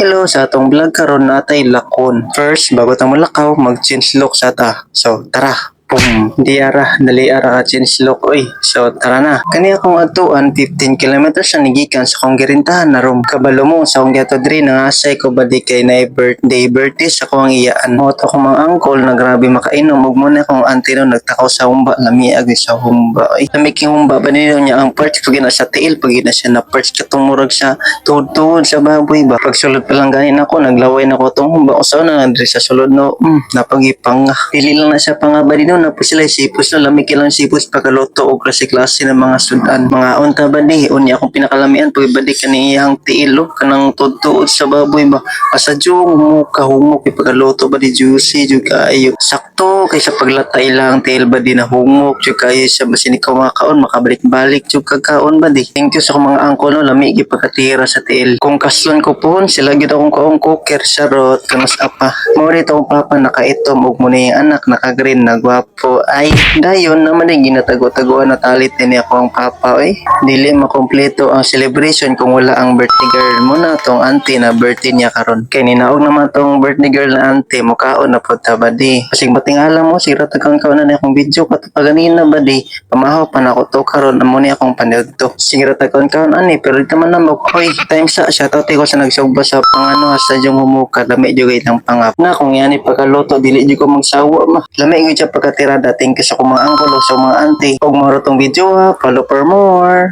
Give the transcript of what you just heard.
Hello sa atong vlog karon natay lakon. First, bago ta molakaw, mag-change look sa ta. So, tara. Pum, diara, dali ara ka change look oy. So, tara na. Kani akong atuan 15 kilometers na nigikan sa akong girintahan na room. Kabalo mo sa akong giato diri nangasay ko badi kay na birthday sa akong iyaan. Mo to ko mga uncle na grabe makainom ug mo na akong auntie no nagtakaw sa humba lami agi sa humba. Ay, lami humba ba nilo niya ang parts pag na sa tiil pag na siya na parts katong murag sa tuhod sa baboy ba. Pag sulod pa lang ganin ako naglaway na ko tong humba usaw na diri sa sulod no. Napagipang pili lang na siya pangabadi no na po sila sipos no lamig kilang sipos pagkaluto og klase-klase ng mga sudan. Mga unta badi unya akong pinakalamian pag badi kaniyang tiil kanang tudtuod sa baboy ba. Pasadyo mo kahumok pagkaluto badi juicy jud kaayo. Sakto kay sa paglatay lang tiil badi na humok jud kaayo sa basin ikaw makaon makabalik-balik jud kagkaon badi. Thank you sa akong mga angkol no lami gyud pagkatira sa tiil. Kung kaslon ko pohon sila gyud akong kaong cooker sarot kamas apa. Mao dito akong papa nakaitom ug mo ni anak naka-green na gwapo. Ay dayon naman din ginatago-taguan na talit ni ako ang papa oy. Dili makompleto ang celebration kung wala ang birthday girl mo na tong auntie na birthday niya karon. Kay ninaog naman tong birthday girl na auntie mo kaon na pud ta badi. Kasi batingala mo sira tagang kaon na akong video kat paganina badi. Pamahaw pa na ako to karon amo ni akong panood to. Sira tagang kaon ani pero di man na mo oy time sa shoutout ko sa nagsugba sa pangano sa jung humuka lami jud ng pangap. Na kung yani pagkaluto dili jud ko magsawa ma. Lami gyud siya pagkatirada. Thank you sa akong mga uncle o sa mga auntie. Ug mao tong video ha. Follow for more.